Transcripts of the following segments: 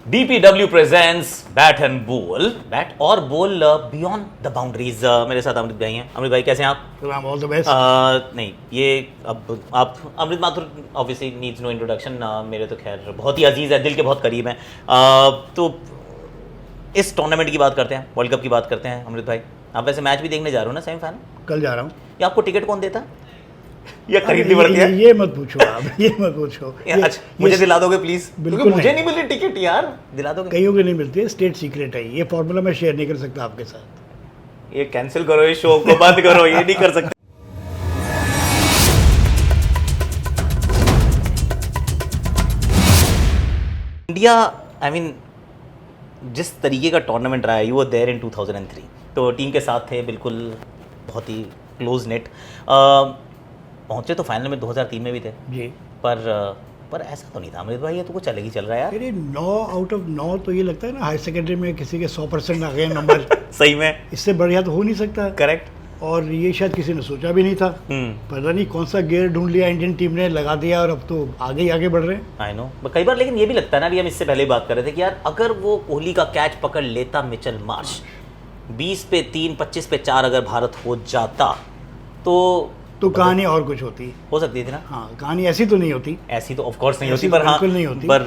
DPW presents Bat and Bowl. Bat और Bowl Beyond the Boundaries. मेरे साथ अमृत भाई हैं. अमृत भाई कैसे हैं आप? All the best. नहीं ये अब आप Amrit Mathur obviously needs no introduction. मेरे तो खैर बहुत ही अजीज़ है, दिल के बहुत करीब हैं. तो इस टूर्नामेंट की बात करते हैं, वर्ल्ड कप की बात करते हैं. अमृत भाई आप वैसे मैच भी देखने जा रहे हो ना सेमीफाइनल? कल जा रहा हूँ. या आपको टिकट कौन देता है या खरीदनी पड़ती है? ये मत पूछो आप, ये मत पूछो. अच्छा मुझे दिला दोगे प्लीज? बिल्कुल मुझे नहीं मिल रही टिकट यार, दिला दोगे? कईयों को नहीं मिलती है, स्टेट सीक्रेट है ये फॉर्मूला. मैं शेयर नहीं कर सकता आपके साथ. ये कैंसिल करो, इस शो को बंद करो, ये नहीं कर सकते. इंडिया आई मीन जिस तरीके का टूर्नामेंट रहा है, यू वर देयर इन 2003, तो टीम के साथ थे बिल्कुल, बहुत ही क्लोज नेट. पहुंचे तो फाइनल में 2003 में भी थे जी. पर ऐसा तो नहीं था अमृत भाई, ये तो कुछ अलग ही चल रहा है यार. अरे 9 आउट ऑफ 9 तो ये लगता है ना हाई सेकेंडरी में किसी के 100% आ गए नंबर. सही में इससे बढ़िया तो हो नहीं सकता. करेक्ट. और ये शायद किसी ने सोचा भी नहीं था. पता नहीं कौन सा गियर ढूंढ लिया इंडियन टीम ने, लगा दिया और अब तो आगे ही आगे बढ़ रहे हैं. I know. कई बार लेकिन ये भी लगता है ना, अभी हम इससे पहले ही बात कर रहे थे कि यार अगर वो कोहली का कैच पकड़ लेता मिचेल मार्श, 20 पे 3, 25 पे 4 अगर भारत हो जाता तो कहानी और कुछ होती. हो सकती थी ना. हाँ, कहानी ऐसी तो नहीं होती. ऐसी तो ऑफ कोर्स नहीं होती, तो पर हाँ बिल्कुल नहीं होती. पर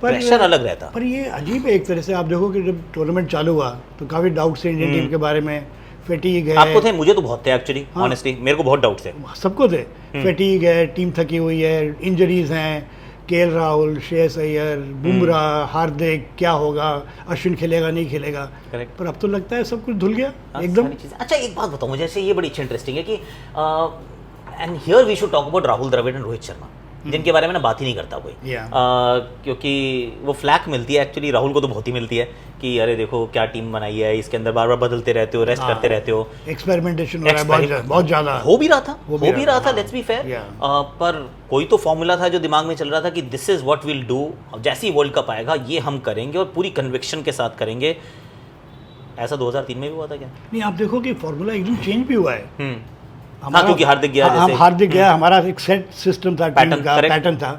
प्रेशर अलग रहता. पर ये अजीब है एक तरह से. आप देखो कि जब टूर्नामेंट चालू हुआ तो काफ़ी डाउट्स थे इंडियन टीम के बारे में. फेटीग है. आपको थे? मुझे तो बहुत थे एक्चुअली, हाँ. ऑनेस्टली मेरे को बहुत डाउट्स थे. सबको थे. फेटीग है, टीम थकी हुई है, इंजरीज हैं, केएल राहुल, श्रेयस अय्यर, बुमराह, हार्दिक, क्या होगा, अश्विन खेलेगा नहीं खेलेगा. करेक्ट. पर अब तो लगता है सब कुछ धुल गया एकदम. एकदम. अच्छा एक बात बताओ मुझे, ऐसे ये बड़ी अच्छी इंटरेस्टिंग है कि and here we should talk about Rahul Dravid and Rohit Sharma, जिनके बारे में ना बात ही नहीं करता कोई. क्योंकि वो फ्लैक मिलती है एक्चुअली, राहुल को तो बहुत ही मिलती है कि अरे देखो क्या टीम बनाई है, इसके अंदर बार बार बदलते रहते हो, रेस्ट करते रहते हो. एक्सपेरिमेंटेशन हो रहा है बहुत ज़्यादा. हो भी रहा था लेट्स बी फेयर. पर कोई तो फॉर्मूला था जो दिमाग में चल रहा था कि this is what will do, जैसे ही वर्ल्ड कप आएगा ये हम करेंगे और पूरी कन्विक्शन के साथ करेंगे. ऐसा 2003 में भी हुआ था क्या? नहीं, आप देखो कि फॉर्मूला एकदम चेंज भी हुआ है. हाँ, क्योंकि हार्दिक गया, जैसे हार्दिक गया, हमारा एक सेट सिस्टम था, टीम का पैटर्न था.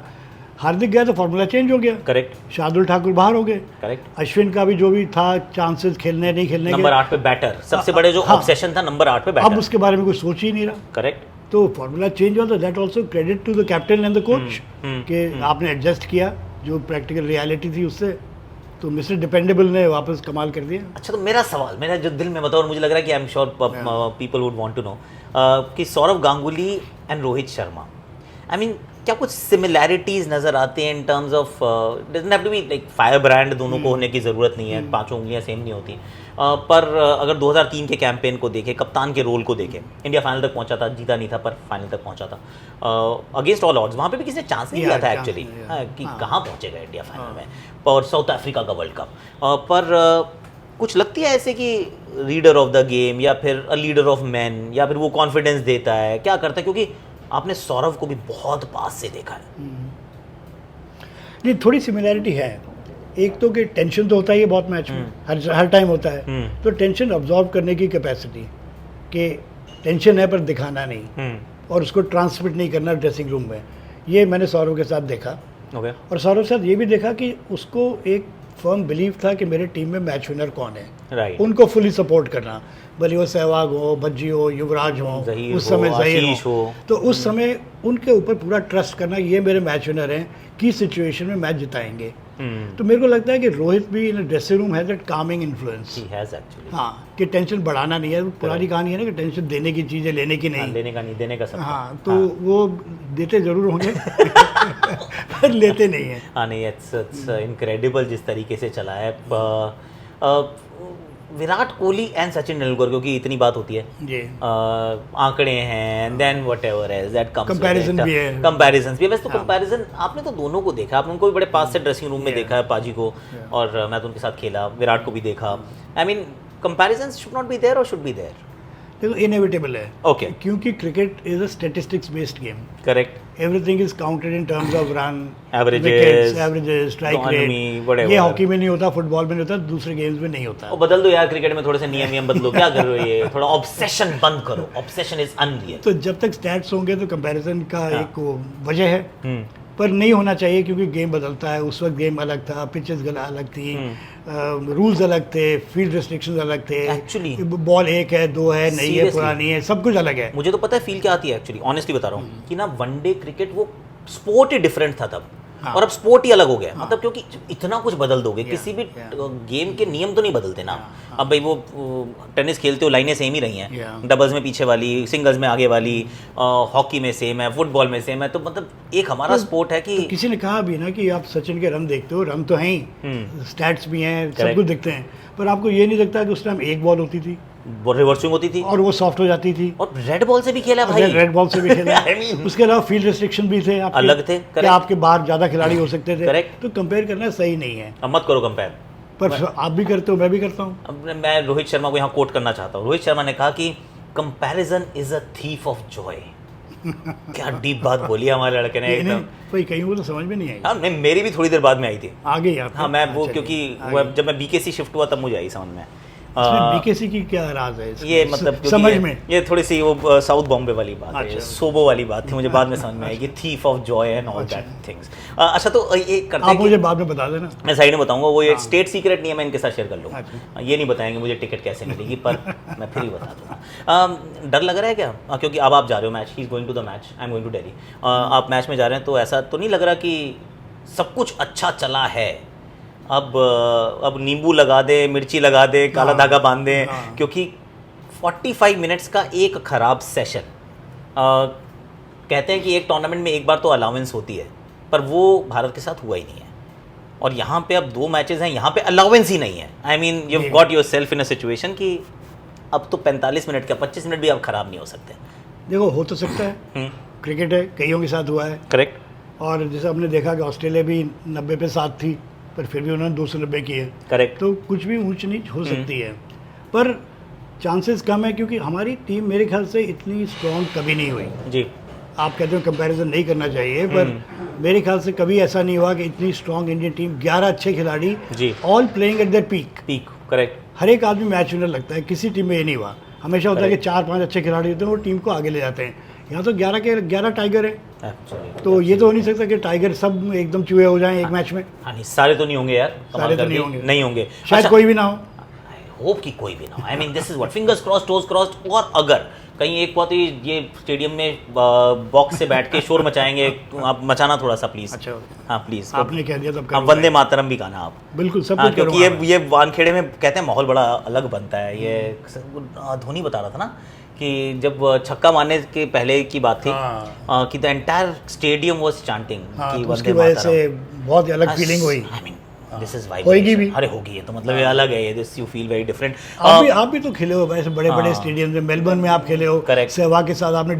हार्दिक गया तो फॉर्मूला चेंज हो गया. करेक्ट. शार्दुल ठाकुर बाहर हो गए. करेक्ट. अश्विन का भी जो भी था चांसेस खेलने नहीं खेलने नंबर 8 पे बैटर, सबसे बड़े जो ऑब्सेशन था नंबर 8 पे बैटर. अब उसके बारे में कोई सोच ही नहीं रहा. करेक्ट. तो फॉर्मूला चेंज हुआ तो that also credit to the captain and the coach कि आपने एडजस्ट किया जो प्रैक्टिकल रियलिटी थी उससे. तो मिस्टर डिपेंडेबल ने वापस कमाल कर दिया. अच्छा तो मेरा सवाल, मेरा जो दिल में बताओ, और मुझे लग रहा है कि I am sure people would want to know कि Sourav Ganguly and Rohit Sharma, I mean क्या कुछ सिमिलैरिटीज नजर आते हैं in terms of, doesn't have to be like fire brand, दोनों को होने की ज़रूरत नहीं है, पांचों उंगलियां सेम नहीं होती. पर अगर 2003 के कैंपेन को देखें, कप्तान के रोल को देखें, इंडिया फाइनल तक पहुंचा था, जीता नहीं था पर फाइनल तक पहुंचा था अगेंस्ट ऑल ऑड्स. वहाँ पे भी किसी ने चांस नहीं दिया था एक्चुअली कि कहाँ पहुंचेगा इंडिया फाइनल में, और साउथ अफ्रीका का वर्ल्ड कप. पर कुछ लगती है ऐसे कि रीडर ऑफ द गेम या फिर अ लीडर ऑफ मैन, या फिर वो कॉन्फिडेंस देता है, क्या करता है? क्योंकि आपने सौरव को भी बहुत पास से देखा है. नहीं, थोड़ी सिमिलैरिटी है. एक तो कि टेंशन तो होता ही है बहुत मैच में, हर टाइम होता है. तो टेंशन अब्जॉर्ब करने की कैपेसिटी, कि टेंशन है पर दिखाना नहीं, और उसको ट्रांसमिट नहीं करना ड्रेसिंग रूम में, ये मैंने सौरव के साथ देखा. और सौरव के साथ ये भी देखा कि उसको एक फर्म बिलीव था कि मेरे टीम में मैच विनर कौन है. राइट. उनको फुली सपोर्ट करना, भले वो सहवाग हो, भज्जी हो, युवराज हो, उस समय ज़हीर हो, तो उस समय उनके ऊपर पूरा ट्रस्ट करना, ये मेरे मैच विनर हैं, की सिचुएशन में मैच जिताएंगे. तो मेरे को लगता है कि रोहित भी in dressing room has that calming influence. He has actually. हाँ, कि टेंशन बढ़ाना नहीं है. पुरानी कहानी है ना कि टेंशन देने की चीज़ है, लेने की नहीं. लेने का नहीं, देने का सब. हाँ, तो वो देते जरूर होंगे पर लेते नहीं है. हाँ नहीं, इट्स इनक्रेडिबल जिस तरीके से चला है. विराट कोहली एंड सचिन तेंदुलकर, क्योंकि इतनी बात होती है जी, आंकड़े हैं, then whatever is that comes, comparison भी है. कंपैरिजंस भी है. वैसे तो कंपैरिजन आपने तो दोनों को देखा, आपने उनको भी बड़े पास से ड्रेसिंग रूम में देखा है, पाजी को, और मैं तो उनके साथ खेला, विराट को भी देखा. I mean comparisons should not be there और शुड बी देयर. देखो इनएविटेबल है. ओके. क्योंकि cricket is a statistics based game. Correct. Everything is counted in terms of run, averages, strike rate. ये हॉकी में नहीं होता, फुटबॉल में नहीं होता, दूसरे गेम्स में नहीं होता. और बदल दो यार, क्रिकेट में थोड़े से नियम बदलो, क्या कर रहे हो? ये थोड़ा ऑब्सेशन बंद करो, ऑब्सेशन इज अनरियल. तो जब तक स्टैट्स होंगे तो कंपैरिजन का एक वजह है. पर नहीं होना चाहिए क्योंकि गेम बदलता है। उस वक्त गेम अलग था, पिचेस अलग थी, रूल्स अलग थे, फील्ड रेस्ट्रिक्शंस अलग थे, Actually, बॉल 1 है 2 है, नई है Seriously. पुरानी है, सब कुछ अलग है। मुझे तो पता है फील क्या आती है एक्चुअली, ऑनेस्टली बता रहा हूँ कि ना वनडे क्रिकेट वो स्पोर्ट ही डिफरेंट था तब, हाँ। और अब स्पोर्ट ही अलग हो गया। मतलब क्योंकि इतना कुछ बदल दोगे, किसी भी yeah. गेम के नियम तो नहीं बदलते ना। अब भाई वो टेनिस खेलते हो, लाइनें सेम ही रही हैं, Yeah. डबल्स में पीछे वाली, सिंगल्स में आगे वाली, हॉकी में सेम है, फुटबॉल में सेम है। तो मतलब एक हमारा स्पोर्ट है कि तो किसी ने कहा भी ना कि आप सचिन के रन देखते हो, रन तो हैं ही, स्टैट्स भी हैं, सब Correct. कुछ दिखते हैं, पर आपको ये नहीं लगता कि उस टाइम एक बॉल होती थी रिवर्स स्विंग होती थी, और वो सॉफ्ट हो जाती थी, और रेड बॉल से भी खेला भाई, रेड बॉल से भी खेला। I mean, उसके अलावा फील्ड रेस्ट्रिक्शन भी थे आपके, अलग थे, कि correct. आपके बाहर ज़्यादा खिलाड़ी हो सकते थे। Correct. तो कंपेयर करना सही नहीं है, अब मत करो कंपेयर। पर आप भी करते हो, मैं भी करता हूँ। अब मैं रोहित शर्मा को यहाँ कोट करना चाहता हूँ। रोहित शर्मा ने कहा कि comparison is a thief of Joy. क्या डीप बात बोली है हमारे लड़के ने एकदम। कोई कहीं वो तो समझ में नहीं आई, हाँ, नहीं, मेरी भी थोड़ी देर बाद में आई थी। आगे ही आपको। हाँ, मैं वो अच्छा, क्योंकि आगे। वो जब मैं बीकेसी शिफ्ट हुआ तब मुझे आई समझ में। बीकेसी की क्या राज है इसमें? ये मतलब क्योंकि समझ ये- में ये थोड़ी सी वो साउथ बॉम्बे वाली बात है, अच्छा। सोबो वाली बात थी, मुझे बाद में समझ में आई कि thief of Joy and all that things. अच्छा, तो ये करते आप हैं मुझे कि बाद में बता देना। मैं साइड में बताऊंगा, वो ये स्टेट सीक्रेट नहीं है, मैं इनके साथ शेयर कर लूँगा। अच्छा। ये नहीं बताएंगे मुझे टिकट कैसे मिलेगी, पर मैं फिर ही बता दूंगा। डर लग रहा है क्या? क्योंकि अब आप जा रहे हो match, he is going to the match, I am going to Delhi. आप मैच में जा रहे हैं, तो ऐसा तो नहीं लग रहा कि सब कुछ अच्छा चला है, अब नींबू लगा दे, मिर्ची लगा दे, काला धागा बांध दे? हाँ। क्योंकि 45 मिनट्स का एक खराब सेशन, कहते हैं कि एक टूर्नामेंट में एक बार तो अलाउंस होती है, पर वो भारत के साथ हुआ ही नहीं है। और यहाँ पे अब 2 मैचेस हैं, यहाँ पे अलाउंस ही नहीं है। I mean you have got yourself in a situation कि अब तो 45 मिनट का 25 मिनट भी अब खराब नहीं हो सकते। देखो, हो तो सकता है, क्रिकेट है, कईयों के साथ हुआ है। करेक्ट। और जैसे आपने देखा कि ऑस्ट्रेलिया भी 90 पे 7 थी, पर फिर भी उन्होंने 290 किए। करेक्ट। तो कुछ भी ऊंच नीच हो सकती है, पर चांसेस कम है क्योंकि हमारी टीम मेरे ख्याल से इतनी स्ट्रॉन्ग कभी नहीं हुई। जी। आप कहते हो कंपैरिजन नहीं करना चाहिए, पर मेरे ख्याल से कभी ऐसा नहीं हुआ कि इतनी स्ट्रॉन्ग इंडियन टीम, 11 अच्छे खिलाड़ी, जी। All playing at their peak. Correct. हर एक आदमी मैच विनर लगता है, किसी टीम में ये नहीं हुआ। हमेशा होता है कि 4-5 अच्छे खिलाड़ी होते हैं, वो टीम को आगे ले जाते हैं। यहाँ तो 11 के 11 टाइगर है, तो ये तो हो नहीं सकता कि टाइगर सब एकदम चूहे हो जाएं एक मैच में। हाँ, नहीं, सारे तो नहीं होंगे यार, सारे तो नहीं होंगे। शायद अच्छा, कोई भी ना हो। आई होप कि कोई भी ना हो। I mean this is what, fingers crossed, toes crossed. और अगर कहीं एक बात, ये स्टेडियम में बॉक्स से बैठ के शोर मचाएंगे, आप मचाना थोड़ा सा प्लीज। अच्छा, हाँ प्लीज, आपने कह दिया तब हाँ, करूंगा। वंदे मातरम भी गाना आप। बिल्कुल, सब हाँ, कुछ क्योंकि करूंगा। ये वानखेड़े में कहते हैं माहौल बड़ा अलग बनता है। ये धोनी बता रहा था ना कि जब छक्का मारने के पहले की बात थी, हाँ। कि the entire stadium was chanting हाँ, कि तो उसकी वंदे वजह मातरम। से बहुत ही अलग फीलिंग हुई। I mean this is vibe, होएगी भी। अरे होगी, ये तो मतलब ये अलग है, ये this you feel very different. आप भी तो खेले हो वैसे बड़े बड़े स्टेडियम में, मेलबर्न में आप खेले हो। Correct. सहवाग के साथ आपने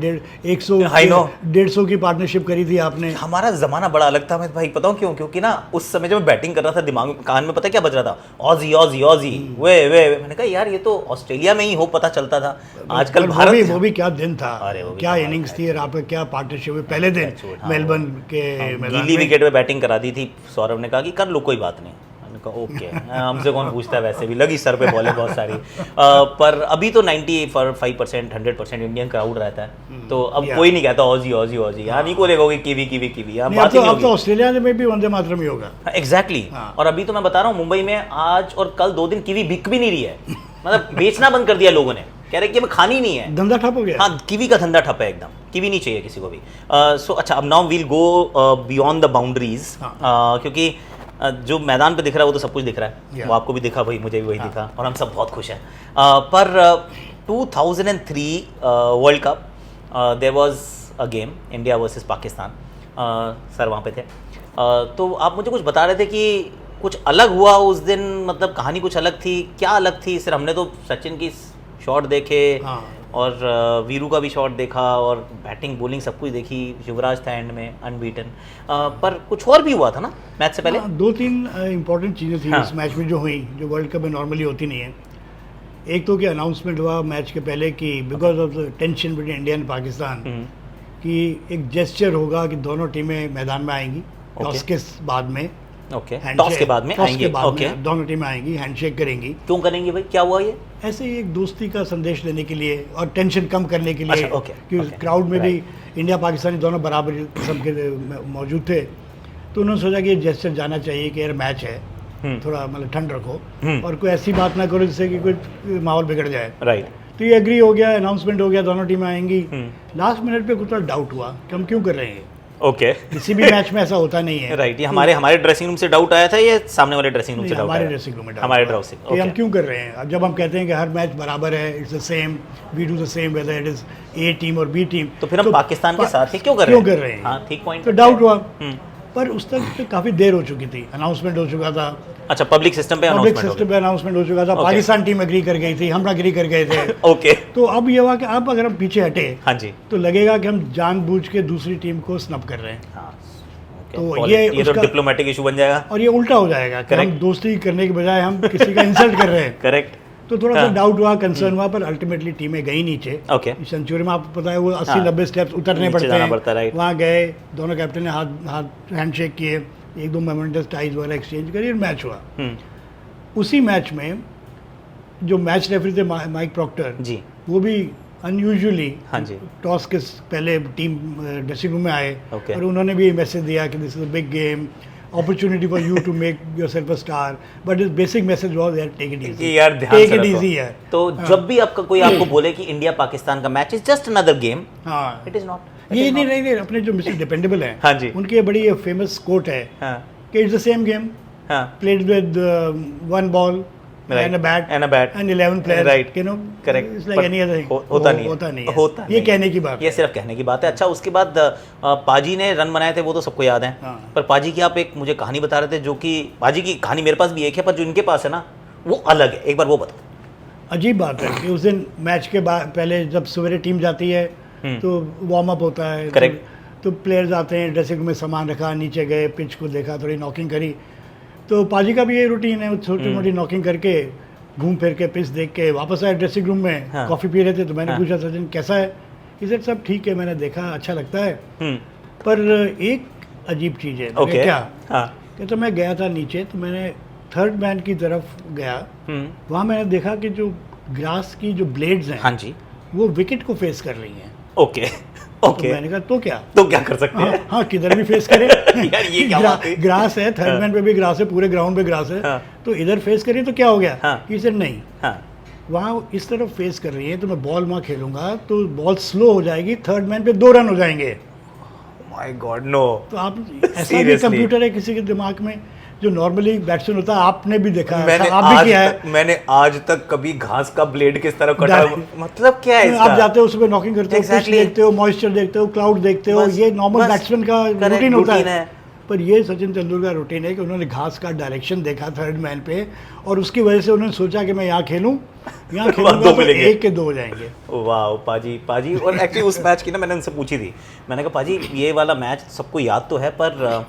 100 I know. 150 की पार्टनरशिप करी थी आपने। हमारा जमाना बड़ा अलग था। मैं भाई बताऊं क्यों? क्योंकि ना उस समय जब मैं बैटिंग कर रहा था, दिमाग में, कान में पता है क्या बज रहा था? ऑजी ऑजी ऑजी, वे। मैंने कहा यार ये तो ऑस्ट्रेलिया में ही हो पता चलता था, आजकल भारत। वो भी क्या दिन था, अरे वो भी क्या कमाल इनिंग्स था। थी, और आपका क्या पार्टनरशिप हुई पहले दिन हाँ, मेलबर्न के मैदान गीली में। विकेट पे बैटिंग करा दी थी। सौरभ ने कहा कि कर लो, कोई बात नहीं। मैंने कहा ओके, हमसे कौन पूछता है, वैसे भी लगी सर पे बॉलें बहुत सारी। पर अभी तो 95% 100% इंडियन क्राउड रहता है, तो अब कोई नहीं कहता ऑजी ऑजी ऑजी। यहाँ नहीं को लेगा कीवी कीवी कीवी, यहाँ बात ही नहीं अब तो होगी। ऑस्ट्रेलिया में भी वंदे मातरम ही होगा। एग्जैक्टली। हाँ। और अभी तो मैं बता रहा हूँ, मुंबई में आज और कल 2 दिन कीवी बिक भी नहीं रही है। मतलब बेचना बंद कर दिया लोगों ने, कह रहे कि हमें खानी नहीं है। धंधा ठप हो गया। हाँ, कीवी का धंधा ठप है एकदम, कीवी नहीं चाहिए किसी को भी। सो अच्छा, अब now we'll go beyond the boundaries, क्योंकि जो मैदान पे दिख रहा है वो तो सब कुछ दिख रहा है। Yeah. वो आपको भी दिखा भाई, मुझे भी वही दिखा, और हम सब बहुत खुश हैं। पर 2003 world cup there was a game, India versus Pakistan. Sir वहाँ पे थे। तो आप मुझे कुछ बता रहे थे कि कुछ अलग हुआ उस दिन, मतलब कहानी कुछ अलग थी। क्या अलग थी? सिर्फ हमने तो सचिन की शॉट देखे, हाँ। और वीरू का भी शॉट देखा, और बैटिंग बॉलिंग सब कुछ देखी। युवराज था एंड में अनबीटन। पर कुछ और भी हुआ था ना मैच से पहले? 2-3 इंपॉर्टेंट चीज़ें थी हाँ। इस मैच में जो हुई, जो वर्ल्ड कप में नॉर्मली होती नहीं है। एक तो कि अनाउंसमेंट हुआ मैच के पहले कि because of the tension between India and Pakistan, कि एक जेस्चर होगा कि दोनों टीमें मैदान में आएंगी टॉस के बाद में। ओके, टॉस के बाद में आएंगे। ओके, दोनों टीमें आएंगी, हैंडशेक करेंगी। क्यों करेंगे भाई? क्या हुआ ये? ऐसे ही एक दोस्ती का संदेश देने के लिए और टेंशन कम करने के लिए, अच्छा, okay, कि okay, क्राउड में भी इंडिया पाकिस्तानी दोनों बराबर किस्म के मौजूद थे, तो उन्होंने सोचा कि ये जेस्चर जाना चाहिए कि यार मैच है, थोड़ा मतलब ठंड रखो और कोई ऐसी बात ना करो जिससे कि कोई माहौल बिगड़ जाए। राइट। तो ये एग्री हो गया, अनाउंसमेंट हो गया, दोनों टीमें आएंगी। लास्ट मिनट पे कुछ थोड़ा डाउट हुआ कि हम क्यों कर रहे हैं, ओके। किसी भी मैच में ऐसा होता नहीं है। राइट, ये हमारे ड्रेसिंग रूम से डाउट आया था या सामने वाले ड्रेसिंग रूम से डाउट? हमारे ड्रेसिंग रूम में हमारे ड्रेसिंग, कि हम क्यों कर रहे हैं। अब जब हम कहते हैं कि हर मैच बराबर है, it's the same, we do the same whether it is A team और बी टीम, तो फिर हम पाकिस्तान के साथ ही क्यों कर रहे हैं? हाँ, ठीक पॉइंट। तो डाउट हुआ, पर उस तक तो काफ़ी देर हो चुकी थी, अनाउंसमेंट हो चुका था। अच्छा, पब्लिक सिस्टम पे अनाउंसमेंट हो चुका था। पाकिस्तान टीम एग्री कर गई थी, हम एग्री कर गए थे। ओके। तो अब ये हुआ कि अब अगर हम पीछे हटे, हाँ जी, तो लगेगा कि हम जानबूझ के दूसरी टीम को स्नब कर रहे हैं। हाँ, तो ये तो डिप्लोमेटिक इशू बन जाएगा और ये उल्टा हो जाएगा कि हम दोस्ती करने के बजाय हम किसी का इंसल्ट कर रहे हैं। करेक्ट। तो थोड़ा सा डाउट हुआ, कंसर्न हुआ, पर अल्टीमेटली टीमें गई नीचे। ओके। सेंचुरी में आपको पता है वो 80-90 स्टेप्स उतरने पड़ते हैं, वहाँ गए, दोनों कैप्टन ने हाथ हैंडशेक किए, एक दो मोमेंटस टाइज वगैरह एक्सचेंज करी और मैच हुआ। उसी मैच में जो मैच रेफरी थे माइक प्रॉक्टर जी, वो भी अनयूजुअली हाँ जी टॉस के पहले टीम ड्रेसिंग रूम में आए और उन्होंने भी मैसेज दिया कि this is a big game, opportunity for you to make yourself a star, but his basic message was यार take it easy, यार ध्यान take it easy है। तो जब भी आपका कोई आपको बोले कि इंडिया पाकिस्तान का match is just another game, हाँ, इट इज नॉट। ये नहीं अपने जो मिस्टर डिपेंडेबल हैं, हाँ जी, उनकी बड़ी फेमस कोट है कि it's the same game played with one ball and a bat and 11 players, right, you know, correct, it's like any other thing। होता नहीं है, ये कहने की बात, ये सिर्फ कहने की बात है। अच्छा, उसके बाद पाजी ने रन बनाए थे, वो तो सबको याद है। पर पाजी की आप एक मुझे कहानी बता रहे थे, जो कि पाजी की कहानी मेरे पास भी एक है, पर जो इनके पास है ना वो अलग है, एक बार वो बताओ। अजीब बात है कि उस दिन मैच के बाद पहले जब सवेरे टीम जाती है तो वार्म अप होता है, करेक्ट, तो प्लेयर्स आते हैं, ड्रेसिंग रूम में सामान रखा, नीचे गए, पिच को देखा, थोड़ी नॉकिंग करी। तो पाजी का भी ये रूटीन है, छोटी मोटी नॉकिंग करके घूम फिर के पिच देख के वापस आए ड्रेसिंग रूम में। कॉफ़ी पी रहे थे तो मैंने पूछा सचिन कैसा है, इसे सब ठीक है, मैंने देखा अच्छा लगता है, पर एक अजीब चीज़ है। क्या कि तो मैं गया था नीचे, तो मैंने थर्ड मैन की तरफ गया, वहाँ मैंने देखा कि जो ग्रास की जो ब्लेड्स हैं, हाँ जी, वो विकेट को फेस कर रही हैं। ओके ओके, तो मैंने कहा तो क्या कर सकते हैं, हाँ किधर भी फेस करें। यार ये क्या बात है? ग्रास है, थर्ड मैन पे भी ग्रास है, पूरे ग्राउंड पे ग्रास है, तो इधर फेस करें तो क्या हो गया? ही सेड नहीं, वहाँ इस तरफ फेस कर रही है, तो मैं बॉल वहाँ खेलूंगा तो बॉल स्लो हो जाएगी, थर्ड मैन पे 2 रन हो जाएंगे। My god, no. तो आप ऐसा भी कंप्यूटर है किसी के दिमाग में, जो नॉर्मली बैट्समैन होता है, आपने भी देखा है, आप भी किया है। मैंने आज तक कभी घास का ब्लेड किस तरह कटा, मतलब क्या है इसका? आप जाते हो उसमें नॉकिंग करते हो, पिच देखते हो, मॉइस्चर देखते हो, क्लाउड देखते हो, ये नॉर्मल बैट्समैन का रूटीन होता है। पर ये सचिन तेंदुलकर का रूटीन है कि उन्होंने घास का डायरेक्शन देखा थर्ड मैन पे, और उसकी वजह से उन्होंने सोचा कि मैं यहाँ खेलूँ, यहाँ खेलूंगा तो 1 के 2 हो जाएंगे। वाह पाजी। और एक्चुअली उस मैच की ना मैंने उनसे पूछी थी, मैंने कहा पाजी ये वाला मैच सबको याद तो है, पर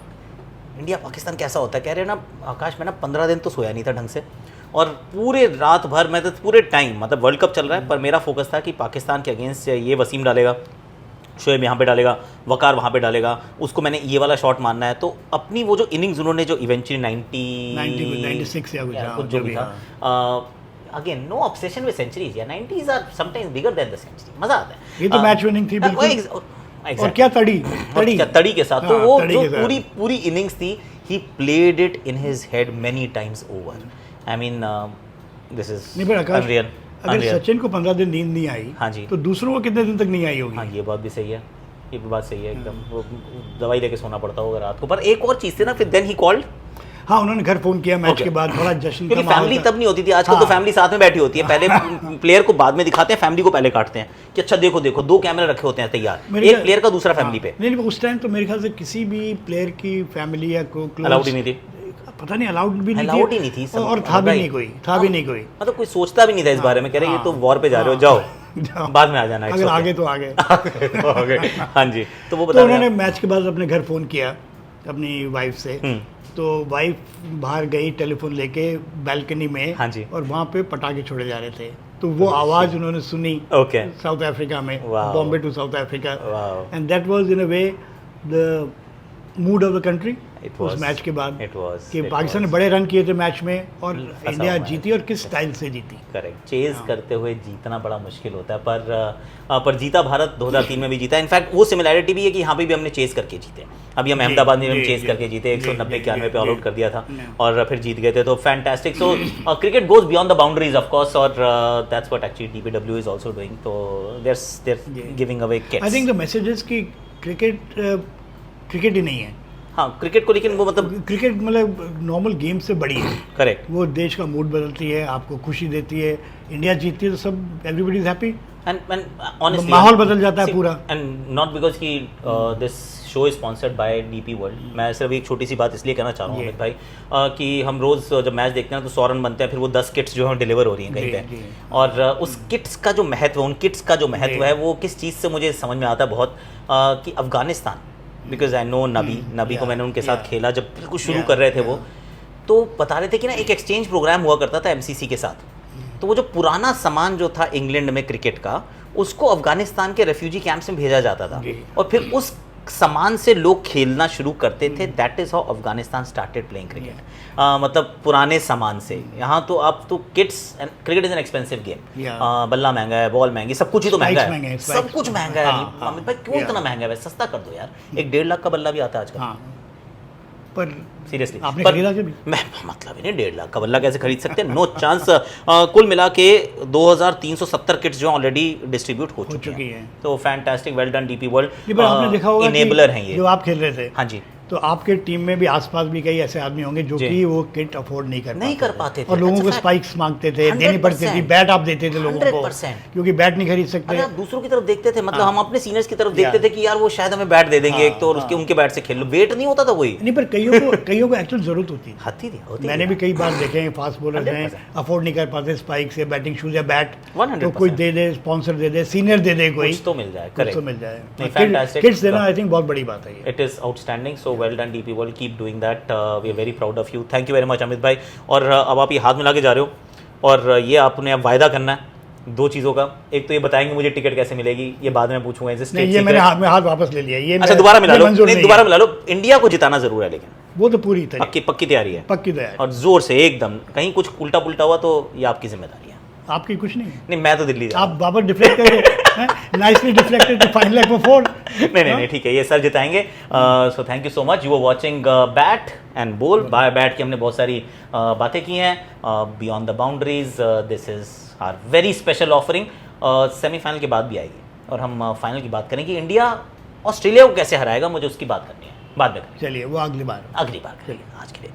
इंडिया पाकिस्तान कैसा होता है? कह रहे ना आकाश, मैं ना 15 दिन तो सोया नहीं था ढंग से, और पूरे रात भर मैं तो पूरे टाइम, मतलब वर्ल्ड कप चल रहा है, पर मेरा फोकस था कि पाकिस्तान के अगेंस्ट ये वसीम डालेगा, शोएब यहाँ पे डालेगा, वकार वहाँ पे डालेगा, उसको मैंने ये वाला शॉट मारना है। तो अपनी वो जो इनिंग्स उन्होंने जो इवेंचुअली 96 या कुछ जो भी था, again no obsession with centuries, या 90s are sometimes bigger than the century, मजा आता है। ये तो मैच विनिंग थी बिल्कुल। और क्या तड़ी के साथ, तो वो जो पूरी इनिंग्स थी, he played it in his head many times over. I mean, this is unreal. अगर सचिन को 15 दिन नींद नहीं आई, हाँ जी, तो दूसरों को कितने दिन तक नहीं आई होगी? हाँ, ये बात भी सही है, ये बात सही है एकदम। वो दवाई लेके सोना पड़ता होगा रात को। पर एक और चीज़ थी ना, फिर देन ही कॉल्ड, हाँ उन्होंने घर फोन किया मैच के बाद, थोड़ा जश्न का माहौल। फैमिली तब नहीं होती थी, आजकल तो फैमिली साथ में बैठी होती है, पहले प्लेयर को बाद में दिखाते हैं, फैमिली को पहले काटते हैं कि अच्छा देखो 2 कैमरे रखे होते हैं तैयार, एक प्लेयर का दूसरा फैमिली पे। नहीं, उस टाइम तो मेरे ख्याल से किसी भी प्लेयर की फैमिली या अलाउड ही नहीं थी, पता नहीं अलाउड भी नहीं थी, और था भी नहीं कोई, मतलब कोई सोचता भी नहीं था इस बारे में, कह रहे ये तो वॉर पे जा रहे हो, जाओ बाद में आ जाना, अगर आगे तो आगे। हाँ जी, तो वो उन्होंने मैच के बाद अपने घर फोन किया अपनी वाइफ से, तो वाइफ बाहर गई टेलीफोन लेके बैल्कनी में, हाँ जी, और वहाँ पे पटाखे छोड़े जा रहे थे, तो वो आवाज़ उन्होंने सुनी साउथ अफ्रीका में, Bombay to South Africa, and that was in a way the mood of the country. It उस was- मैच के बाद it was- कि it पाकिस्तान ने was. बड़े रन किए थे मैच में और फंसा इंडिया हुआ है। जीती और किस स्टाइल से जीती। करेक्ट, चेज हाँ। करते हुए जीतना बड़ा मुश्किल होता है, पर जीता भारत 2003 में भी जीता। इनफैक्ट वो सिमिलैरिटी भी है कि यहाँ पे भी हमने चेज करके जीते। अभी हम जी, अहमदाबाद में भी हम जी, चेज जी, करके जीते, जी, 190 जी, 91 पे ऑल जी, आउट कर दिया था जी। और फिर जीत गए थे। तो fantastic. So cricket goes beyond the boundaries of course, और that's what actually DPW is also doing. तो they're giving away kits. I think the message is कि क्रिकेट क्रिकेट ही नहीं है। हाँ, क्रिकेट को लेकिन वो मतलब क्रिकेट मतलब नॉर्मल गेम से बड़ी है। करेक्ट, वो देश का मूड बदलती है, आपको खुशी देती है। इंडिया जीतती है तो सब everybody is happy, and honestly माहौल बदल जाता है पूरा। and not because कि this show is sponsored by DP World। मैं सिर्फ एक छोटी सी बात इसलिए कहना चाह रहा हूँ जी। अमित भाई कि हम रोज़ जब मैच देखते हैं तो 100 रन बनते हैं, फिर वो 10 किट्स जो है डिलीवर हो रही हैं कहीं जी, पे, जी। और उस किट्स का जो महत्व, उन किट्स का जो महत्व जी। है वो किस चीज़ से मुझे समझ में आता है बहुत, कि अफगानिस्तान, बिकॉज आई नो नबी को मैंने उनके साथ खेला जब बिल्कुल शुरू कर रहे थे वो, तो बता रहे थे कि ना एक एक्सचेंज प्रोग्राम हुआ करता था MCC के साथ। तो वो जो पुराना सामान जो था इंग्लैंड में क्रिकेट का, उसको अफगानिस्तान के रेफ्यूजी कैंप्स में भेजा जाता था, जी। और फिर उस सामान से लोग खेलना शुरू करते थे। That is how Afghanistan started playing cricket. मतलब पुराने सामान से। यहाँ तो आप तो kits, cricket is an expensive game. Yeah. बल्ला महंगा है, बॉल महंगी, सब कुछ ही तो महंगा Spikes महंगे है, हैं, सब spikes कुछ महंगे। महंगा है। हाँ, अमित भाई क्यों yeah. इतना महंगा है, सस्ता कर दो यार। एक 1.5 लाख का बल्ला भी आता है आजकल। हाँ, पर सीरियसली आपने खरीदा कभी? मैं मतलब ही नहीं, 1.5 लाख का बल्ला कैसे खरीद सकते हैं? No chance. कुल मिला के 2370 किट्स जो ऑलरेडी डिस्ट्रीब्यूट हो चुकी चुकी हैं। हैं। तो fantastic, well done DP world. ये पर आपने देखा होगा कि इनेबलर हैं ये। जो आप खेल रहे थे, हाँ जी, तो आपके टीम में भी आसपास भी कई ऐसे आदमी होंगे जो जी। कि वो किट अफोर्ड नहीं कर पाते थे। और लोगों That's a को fact। स्पाइक्स मांगते थे, देनी पड़ती थी, 100%। बैट आप देते थे लोगों को 100%। क्योंकि बैट नहीं खरीद सकते। अरे आप दूसरों की तरफ देखते थे, मतलब हाँ। हम अपने सीनियर्स की तरफ देखते Yeah। थे कि यार वो शायद हमें बैट दे देंगे हाँ, एक तो, और उसके हाँ। उनके बैट से खेल लो। वेट नहीं होता था कोई। नहीं, पर कईयों को एक्चुअल जरूरत होती है। होती थी। मैंने भी कई बार देखे हैं फास्ट बॉलर हैं 100%। अफोर्ड नहीं कर पाते स्पाइक्स या बैटिंग शूज या बैट, 100%। तो कोई दे दे, स्पॉन्सर दे दे, सीनियर दे दे, कोई कुछ तो मिल जाए। कुछ तो करेक्ट, मिल जाए। नहीं, fantastic। किट्स देना आई थिंक बहुत बड़ी बात है ये। It is outstanding. So well done DP world, keep doing that. We are very proud of you. Thank you very much Amit भाई। और अब आप ये हाथ मिला के जा रहे हो, और ये आपने अब वायदा करना है 2 चीज़ों का। एक तो ये बताएंगे मुझे टिकट कैसे मिलेगी, ये बाद में पूछूंगा। नहीं, ये मैंने हाथ वापस ले लिया। ये अच्छा, दोबारा मिला लो। मंजूर नहीं, नहीं दोबारा है। मिला लो। इंडिया को जिताना जरूर है, लेकिन वो तो पूरी तरह पक्की तैयारी है, पक्की तैयारी। और जोर से एकदम। कहीं कुछ उल्टा पुल्टा हुआ तो ये आपकी जिम्मेदारी है। आपकी कुछ नहीं है। नहीं, मैं तो दिल्ली जा आप वापस डिफ्लेक्ट करके nicely deflected to fine leg for 4। नहीं, ठीक है, ये सर जिताएंगे। So thank you so much. You are watching bat and ball. By bat की हमने बहुत सारी बातें की हैं, beyond the boundaries. This is our very special offering. Semifinal के बाद भी आएगी, और हम फाइनल की बात करेंगे। इंडिया ऑस्ट्रेलिया को कैसे हराएगा, मुझे उसकी बात करनी है, बाद में करेंगे, चलिए वो अगली बार। अगली बार करेंगे। आज के लिए